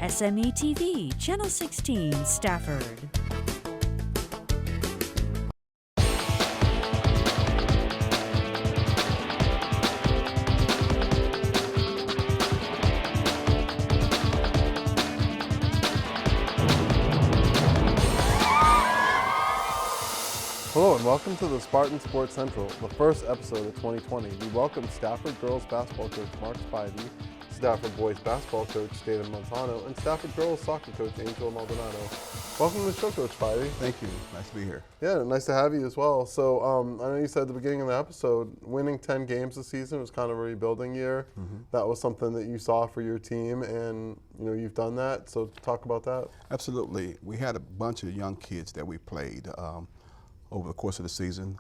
METV, Channel 16, Stafford. Hello and welcome to the Spartan Sports Central, the first episode of 2020. We welcome Stafford girls basketball coach Mark Spivey, Stafford boys basketball coach David Montano, and Stafford girls soccer coach Angel Maldonado. Welcome to the show, Coach Spivey. Thank you. Nice to be here. Yeah, nice to have you as well. So I know you said at the beginning of the episode, winning 10 games this season was kind of a rebuilding year. That was something that you saw for your team, and you've done that. So talk about that. Absolutely. We had a bunch of young kids that we played over the course of the season,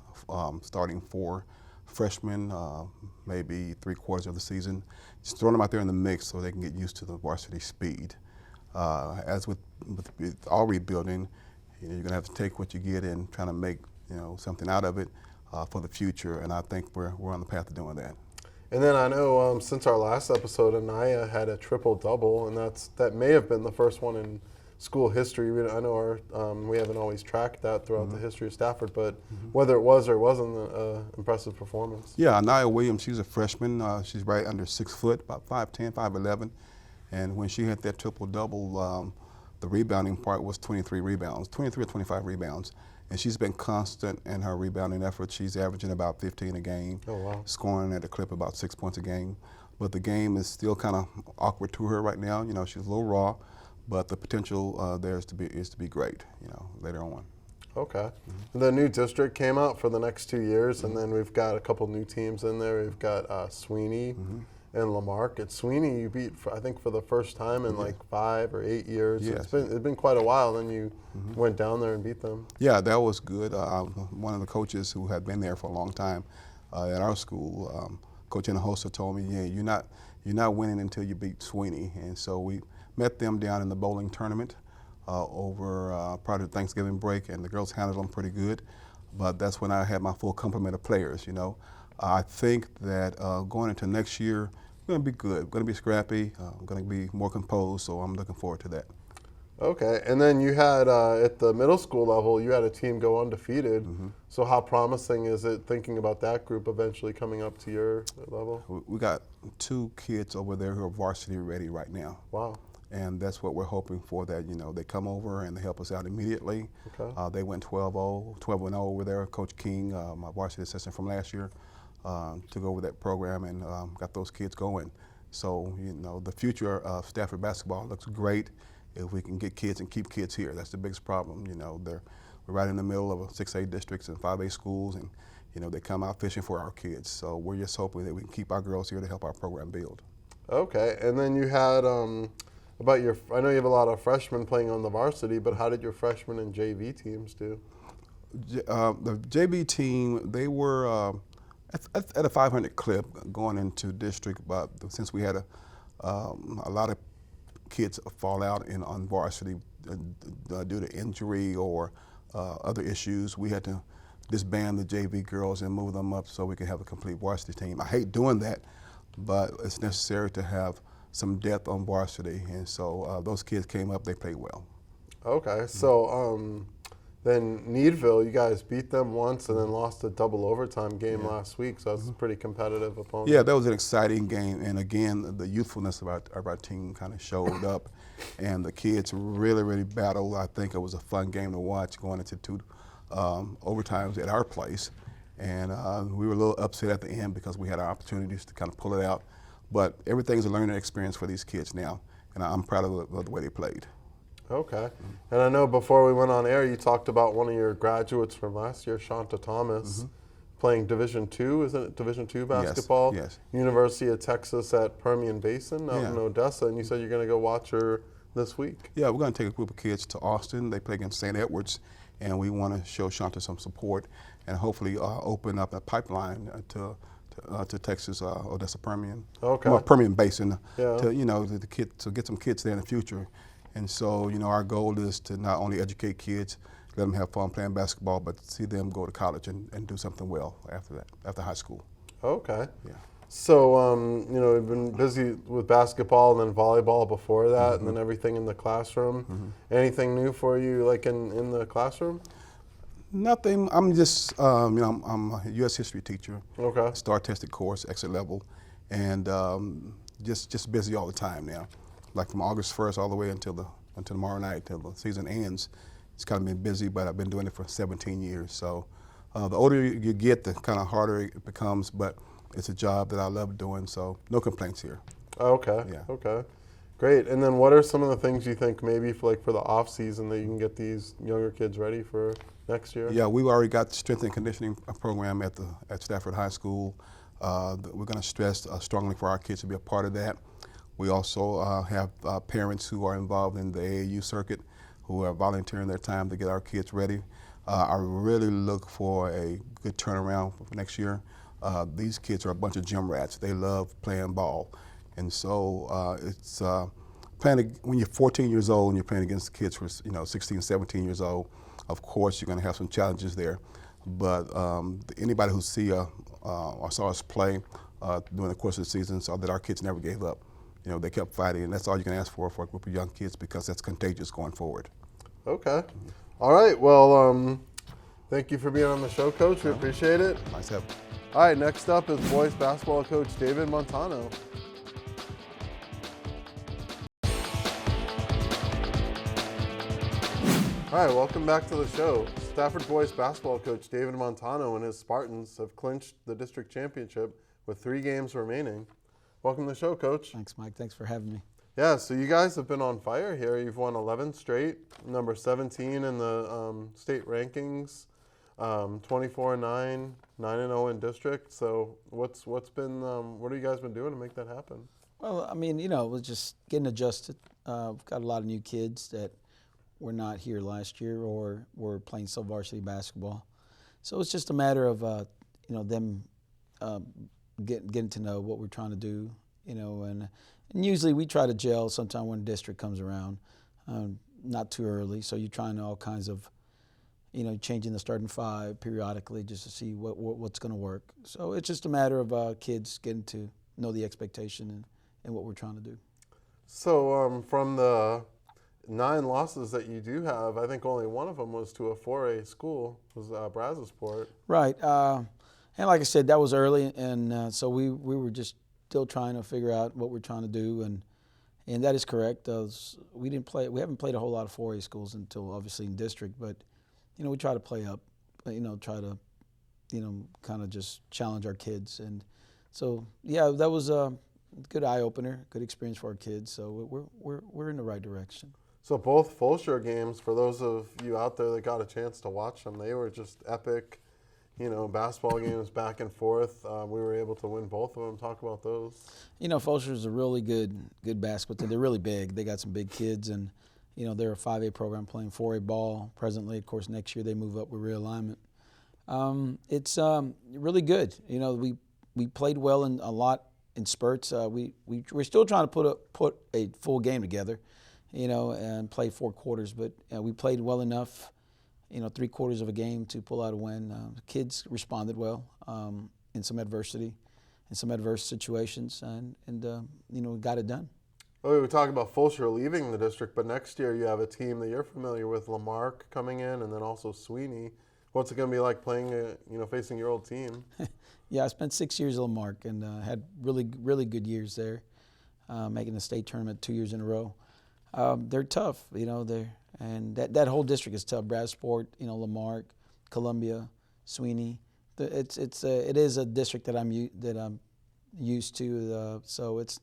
starting 4 freshmen, maybe 3/4 of the season, just throwing them out there in the mix so they can get used to the varsity speed. As with all rebuilding, you're going to have to take what you get and trying to make something out of it for the future, and I think we're on the path to doing that. And then I know since our last episode, Anaya had a triple-double, and that may have been the first one in school history. I know we haven't always tracked that throughout the history of Stafford, but whether it was or wasn't an impressive performance. Yeah, Anaya Williams, she's a freshman. She's right under 6 foot, about 5'10", 5'11", and when she had that triple-double, the rebounding part was 23 rebounds, 23 or 25 rebounds, and she's been constant in her rebounding efforts. She's averaging about 15 a game, scoring at a clip about 6 points a game, but the game is still kind of awkward to her right now. She's a little raw, but the potential there is to be great, later on. Okay. The new district came out for the next 2 years, and then we've got a couple new teams in there. We've got Sweeney and Lamarck. At Sweeney, you beat, I think, for the first time in like 5 or 8 years. Yes. It's been quite a while. Then you went down there and beat them. Yeah, that was good. One of the coaches who had been there for a long time at our school, Coach Hinojosa, told me, "Yeah, you're not winning until you beat Sweeney," and so we met them down in the bowling tournament over prior to Thanksgiving break, and the girls handled them pretty good. But that's when I had my full complement of players. I think that going into next year, we're going to be good. We're going to be scrappy. We're going to be more composed. So I'm looking forward to that. Okay, and then you had at the middle school level, you had a team go undefeated. So how promising is it thinking about that group eventually coming up to your level? We got 2 kids over there who are varsity ready right now. Wow. And that's what we're hoping for, that they come over and they help us out immediately. Okay. They went 12-0 over there. Coach King, my varsity assistant from last year, took over that program and got those kids going. So the future of Stafford basketball looks great if we can get kids and keep kids here. That's the biggest problem. We're right in the middle of 6A districts and 5A schools, and they come out fishing for our kids. So we're just hoping that we can keep our girls here to help our program build. Okay, and then you had I know you have a lot of freshmen playing on the varsity, but how did your freshman and JV teams do? The JV team, they were at a 500 clip going into district, but since we had a lot of kids fall out on varsity due to injury or other issues, we had to disband the JV girls and move them up so we could have a complete varsity team. I hate doing that, but it's necessary to have some depth on varsity, and so those kids came up, they played well. Okay, so then Needville, you guys beat them once and then lost a double overtime game last week, so that's a pretty competitive opponent. Yeah, that was an exciting game, and again, the youthfulness of our team kind of showed up, and the kids really, really battled. I think it was a fun game to watch going into 2 overtimes at our place, and we were a little upset at the end because we had our opportunities to kind of pull it out. But everything's a learning experience for these kids now, and I'm proud of the way they played. Okay. And I know before we went on air, you talked about one of your graduates from last year, Shanta Thomas, playing Division II, isn't it? Division II basketball? Yes. University of Texas at Permian Basin out in Odessa, and you said you're going to go watch her this week. Yeah, we're going to take a group of kids to Austin. They play against St. Edwards, and we want to show Shanta some support and hopefully open up a pipeline to Texas, Odessa Permian, Permian Basin, to get some kids there in the future. And so, our goal is to not only educate kids, let them have fun playing basketball, but see them go to college and do something well after that, after high school. Okay. Yeah. So, we've been busy with basketball and then volleyball before that, and then everything in the classroom. Anything new for you, like in the classroom? Nothing. I'm just, I'm a U.S. history teacher. Okay. Star tested course, exit level, and just busy all the time now. Like from August 1st all the way until tomorrow night, till the season ends. It's kind of been busy, but I've been doing it for 17 years. So the older you get, the kind of harder it becomes, but it's a job that I love doing, so no complaints here. Okay. Yeah. Okay. Great. And then what are some of the things you think maybe for the off season that you can get these younger kids ready for next year? Yeah, we've already got the strength and conditioning program at Stafford High School. We're going to stress strongly for our kids to be a part of that. We also have parents who are involved in the AAU circuit who are volunteering their time to get our kids ready. I really look for a good turnaround for next year. These kids are a bunch of gym rats. They love playing ball. And so it's when you're 14 years old and you're playing against kids who are 16, 17 years old, of course you're going to have some challenges there. But anybody who saw us play during the course of the season saw that our kids never gave up. They kept fighting, and that's all you can ask for a group of young kids, because that's contagious going forward. Okay. All right. Well, thank you for being on the show, Coach. We appreciate it. Nice to have you. All right. Next up is boys basketball coach David Montano. All right. Welcome back to the show. Stafford boys basketball coach David Montano and his Spartans have clinched the district championship with 3 games remaining. Welcome to the show, Coach. Thanks, Mike. Thanks for having me. Yeah, so you guys have been on fire here. You've won 11 straight, number 17 in the state rankings, 24-9, 9-0 in district. So what have you guys been doing to make that happen? Well, I mean, we're just getting adjusted. We've got a lot of new kids that were not here last year or were playing sub-varsity basketball. So it's just a matter of, them getting to know what we're trying to do, and usually we try to gel sometime when district comes around, not too early. So you're trying all kinds of, changing the starting 5 periodically just to see what's going to work. So it's just a matter of kids getting to know the expectation and what we're trying to do. So from the 9 losses that you do have, I think only one of them was to a 4A school, was Brazosport. Right. And like I said, that was early, and so we were just still trying to figure out what we're trying to do, and that is correct. We haven't played a whole lot of 4A schools until obviously in district, but we try to play up, try to kind of just challenge our kids, and so yeah, that was a good eye opener, good experience for our kids. So we're in the right direction. So both Fulshire games, for those of you out there that got a chance to watch them, they were just epic. Basketball games back and forth. We were able to win both of them. Talk about those. Fulshire is a really good basketball team. They're really big. They got some big kids, and they're a 5A program playing 4A ball presently. Of course, next year they move up with realignment. It's really good. We played well in a lot in spurts. We're still trying to put a full game together, and play 4 quarters. But we played well enough. 3 quarters of a game to pull out a win. The kids responded well in some adversity, in some adverse situations, and got it done. Well, we were talking about Fulshire leaving the district, but next year you have a team that you're familiar with, Lamarck coming in, and then also Sweeney. What's it going to be like playing, facing your old team? Yeah, I spent 6 years at Lamarck and had really, really good years there, making the state tournament 2 years in a row. They're tough, and that whole district is tough. Brazosport, Lamarck, Columbia, Sweeney. It is a district that I'm used to. So it's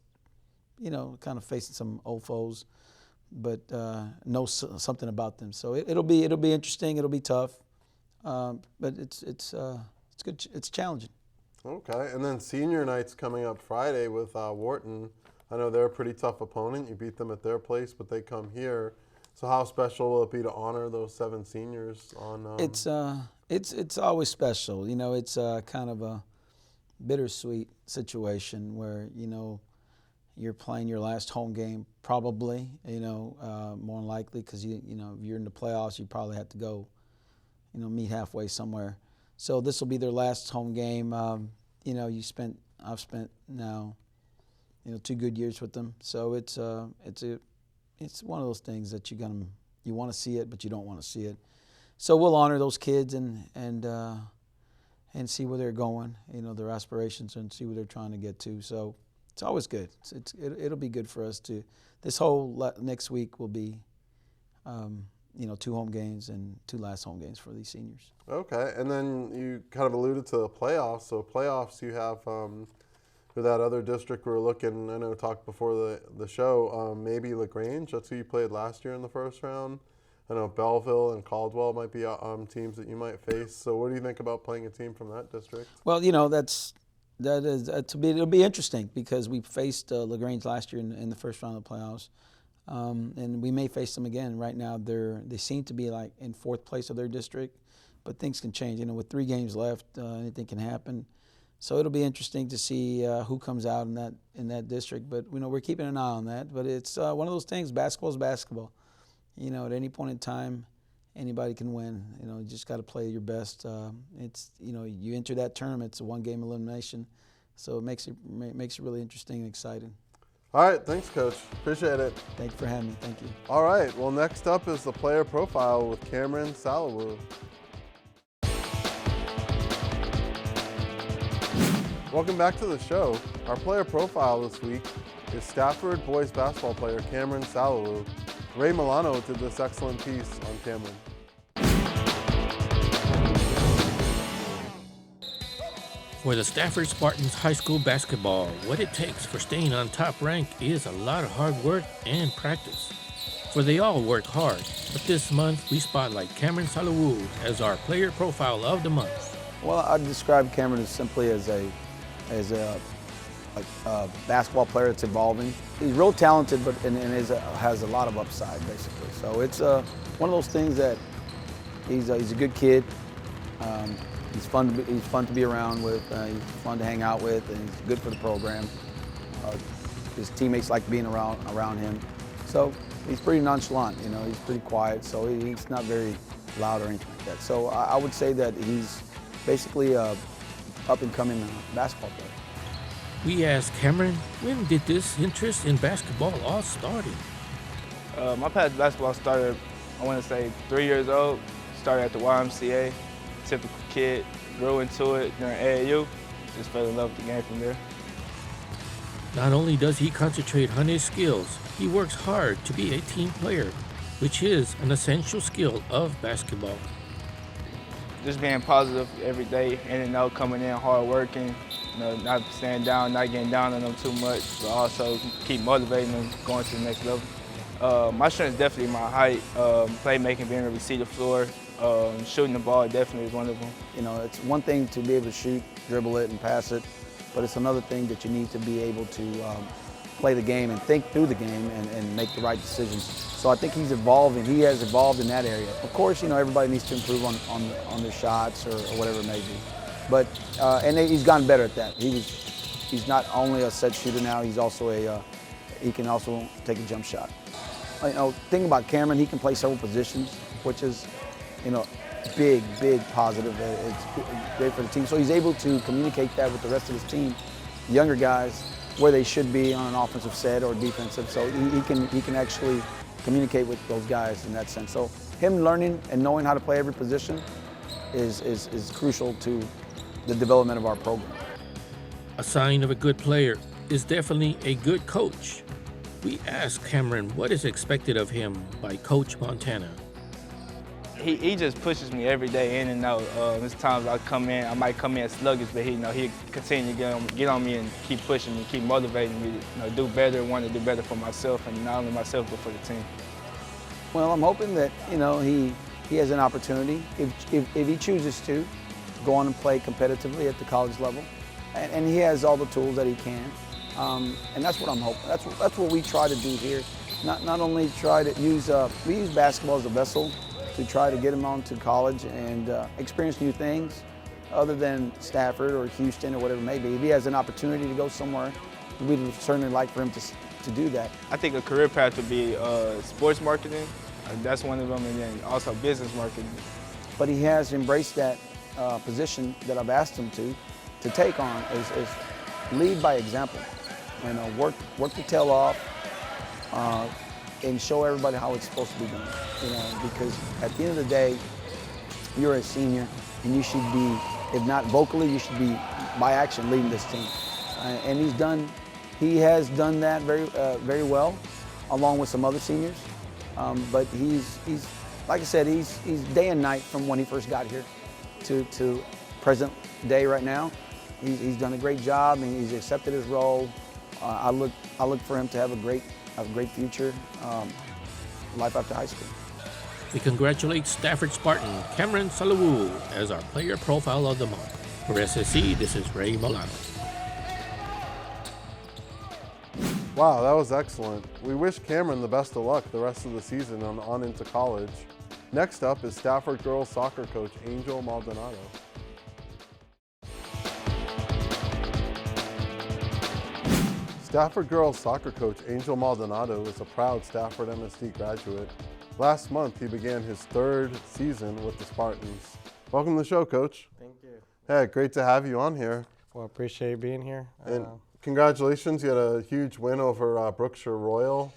kind of facing some old foes, but know something about them. So it'll be interesting. It'll be tough, but it's good. It's challenging. Okay, and then senior night's coming up Friday with Wharton. I know they're a pretty tough opponent. You beat them at their place, but they come here. So how special will it be to honor those 7 seniors on? It's always special. It's kind of a bittersweet situation where you're playing your last home game, probably. More than likely, because if you're in the playoffs, you probably have to go, meet halfway somewhere. So this will be their last home game. You spent I've spent now, 2 good years with them. So it's one of those things that you want to see it, but you don't want to see it. So we'll honor those kids and see where they're going, their aspirations, and see where they're trying to get to. So it's always good. It'll be good for us to. This whole next week will be, 2 home games and 2 last home games for these seniors. Okay, and then you kind of alluded to the playoffs. So playoffs, you have for that other district we were looking. I know we talked before the show. Maybe LaGrange. That's who you played last year in the first round. I know Belleville and Caldwell might be teams that you might face. So what do you think about playing a team from that district? Well, it'll be interesting because we faced LaGrange last year in the first round of the playoffs, and we may face them again. Right now, they seem to be like in 4th place of their district, but things can change. With 3 games left, anything can happen. So it'll be interesting to see who comes out in that district. But we're keeping an eye on that. But it's one of those things. Basketball is basketball. At any point in time, anybody can win. You just got to play your best. It's you enter that tournament, it's a 1-game elimination, so it makes it really interesting and exciting. All right, thanks, Coach. Appreciate it. Thank you for having me. Thank you. All right, well, next up is the player profile with Cameron Salawu. Welcome back to the show. Our player profile this week is Stafford boys basketball player Cameron Salawu. Ray Milano did this excellent piece on Cameron. For the Stafford Spartans high school basketball, what it takes for staying on top rank is a lot of hard work and practice. For they all work hard, but this month we spotlight Cameron Salawu as our player profile of the month. Well, I'd describe Cameron as simply as a basketball player that's evolving. He's real talented, but has a lot of upside, basically. So it's one of those things that he's a good kid. He's fun to be around with. He's fun to hang out with, and he's good for the program. His teammates like being around him. So he's pretty nonchalant. He's pretty quiet. So he's not very loud or anything like that. So I would say that he's basically a up-and-coming basketball player. We asked Cameron, when did this interest in basketball all started? My path to basketball started, I want to say, 3 years old. Started at the YMCA, typical kid, grew into it during AAU, just fell in love with the game from there. Not only does he concentrate on his skills, he works hard to be a team player, which is an essential skill of basketball. Just being positive every day, in and out, coming in, hard working, not staying down, not getting down on them too much, but also keep motivating them, going to the next level. My strength is definitely my height, playmaking, being able to see the floor, shooting the ball definitely is one of them. It's one thing to be able to shoot, dribble it, and pass it, but it's another thing that you need to be able to play the game and think through the game and make the right decisions. So I think he's evolving. He has evolved in that area. Of course, everybody needs to improve on their shots or whatever it may be. But and he's gotten better at that. He's not only a set shooter now. He's also he can also take a jump shot. Thing about Cameron, he can play several positions, which is big positive. It's great for the team. So he's able to communicate that with the rest of his team, younger guys, where they should be on an offensive set or defensive. So he can actually communicate with those guys in that sense. So him learning and knowing how to play every position is crucial to the development of our program. A sign of a good player is definitely a good coach. We asked Cameron what is expected of him by Coach Montano. He just pushes me every day in and out. There's times I might come in sluggish, but he continue to get on me and keep pushing me, keep motivating me to do better, want to do better for myself, and not only myself, but for the team. Well, I'm hoping that he has an opportunity, if he chooses to, go on and play competitively at the college level, and he has all the tools that he can, and that's what I'm hoping. That's what we try to do here. Not only try to use we use basketball as a vessel to try to get him on to college and experience new things other than Stafford or Houston or whatever it may be. If he has an opportunity to go somewhere, we'd certainly like for him to do that. I think a career path would be sports marketing. That's one of them, and then also business marketing. But he has embraced that position that I've asked him to take on lead by example. Work the tail off, and show everybody how it's supposed to be done. Because at the end of the day, you're a senior, and you should be, if not vocally, you should be by action leading this team. And he has done that very well, along with some other seniors. But he's like I said, he's day and night from when he first got here to present day right now. He's done a great job, and he's accepted his role. I look for him to have a great future, life after high school. We congratulate Stafford Spartan Cameron Salawu as our player profile of the month. For SSC, this is Ray Maldonado. Wow, that was excellent. We wish Cameron the best of luck the rest of the season and on into college. Next up is Stafford girls soccer coach Angel Maldonado. Stafford girls soccer coach Angel Maldonado is a proud Stafford MSD graduate. Last month, he began his 3rd season with the Spartans. Welcome to the show, Coach. Thank you. Hey, great to have you on here. Well, appreciate being here. And congratulations, you had a huge win over Brookshire Royal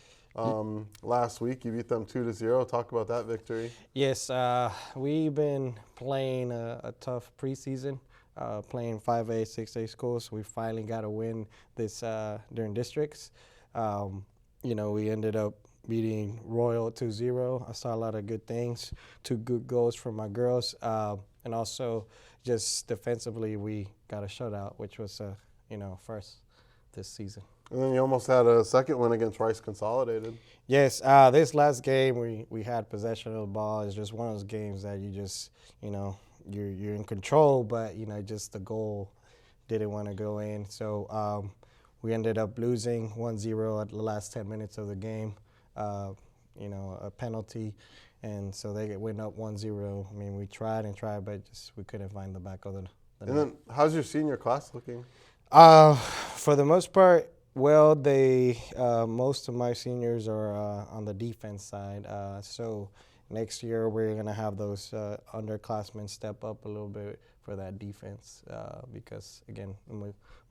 last week. You beat them 2-0. Talk about that victory. Yes, we've been playing a tough preseason, playing 5A, 6A schools. We finally got a win this during districts. We ended up beating Royal 2-0. I saw a lot of good things, 2 good goals from my girls, and also just defensively we got a shutout, which was first this season. And then you almost had a second win against Rice Consolidated. Yes, this last game we had possession of the ball. It's just one of those games that you just you're in control, but just the goal didn't want to go in. So we ended up losing 1-0 at the last 10 minutes of the game. A penalty, and so they went up 1-0. I mean, we tried, but just we couldn't find the back of the And then, how's your senior class looking? For the most part, well, most of my seniors are on the defense side. So next year we're gonna have those underclassmen step up a little bit for that defense because again,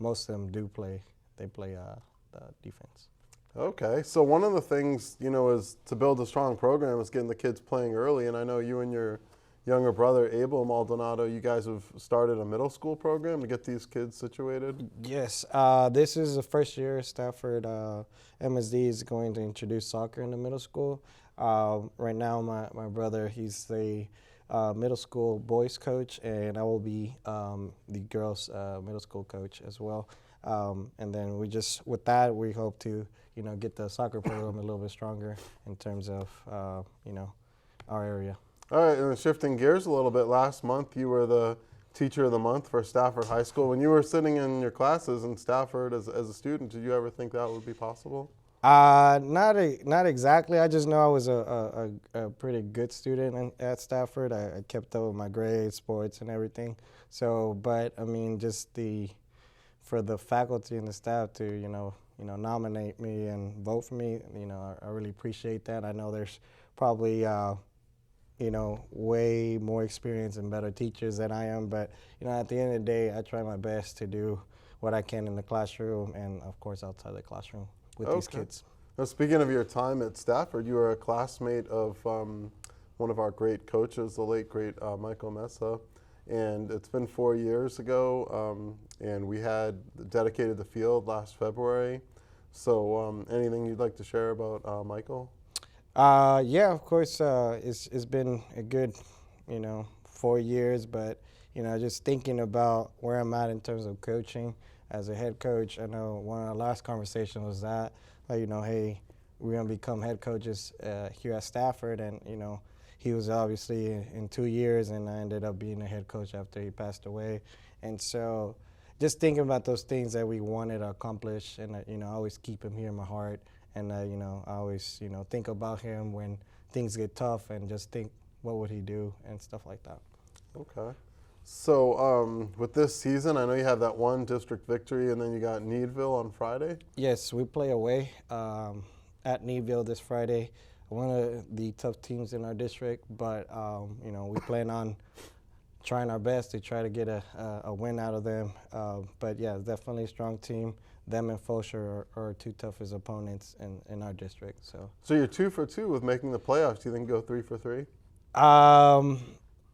most of them play the defense. Okay, so one of the things, is to build a strong program is getting the kids playing early, and I know you and your younger brother, Abel Maldonado, you guys have started a middle school program to get these kids situated? Yes, this is the first year Stafford MSD is going to introduce soccer in the middle school. Right now, my brother, he's the middle school boys coach, and I will be the girls middle school coach as well. And then with that, we hope to, get the soccer program a little bit stronger in terms of, our area. All right, and shifting gears a little bit, last month you were the Teacher of the Month for Stafford High School. When you were sitting in your classes in Stafford as a student, did you ever think that would be possible? Not exactly. I just know I was a pretty good student at Stafford. I kept up with my grades, sports, and everything. So, but I mean, for the faculty and the staff to nominate me and vote for me, I really appreciate that. I know there's probably way more experience and better teachers than I am, but at the end of the day, I try my best to do what I can in the classroom and of course outside the classroom with these kids. Now, speaking of your time at Stafford, you were a classmate of one of our great coaches, the late great Michael Mesa, and it's been 4 years ago, and we had dedicated the field last February. So anything you'd like to share about Michael? Yeah, of course, it's been a good, 4 years, but, just thinking about where I'm at in terms of coaching as a head coach. I know one of our last conversations was that, hey, we're going to become head coaches here at Stafford, and, he was obviously in 2 years, and I ended up being a head coach after he passed away. And so just thinking about those things that we wanted to accomplish, and, I always keep him here in my heart. And, I always, think about him when things get tough and just think, what would he do and stuff like that. Okay. So with this season, I know you have that one district victory, and then you got Needville on Friday? Yes, we play away at Needville this Friday. One of the tough teams in our district, but, we plan on, trying our best to try to get a win out of them. But yeah, it's definitely a strong team. Them and Fosher are two toughest opponents in our district. So you're 2 for 2 with making the playoffs. Do you think go 3 for 3?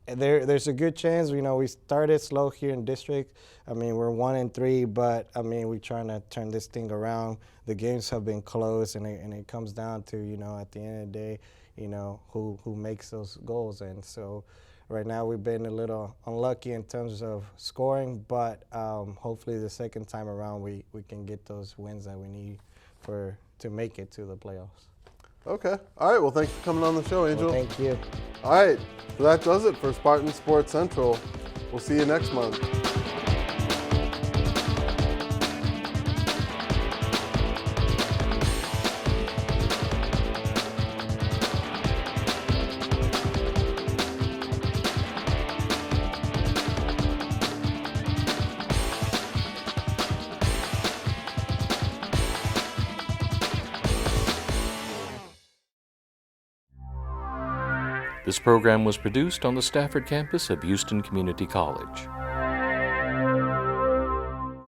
There's a good chance. We started slow here in district. I mean, we're 1-3, but I mean, we're trying to turn this thing around. The games have been close, and it comes down to, at the end of the day, who makes those goals. And so right now we've been a little unlucky in terms of scoring, but hopefully the second time around we can get those wins that we need to make it to the playoffs. Okay. All right. Well, thanks for coming on the show, Angel. Well, thank you. All right. So that does it for Spartan Sports Central. We'll see you next month. This program was produced on the Stafford campus of Houston Community College.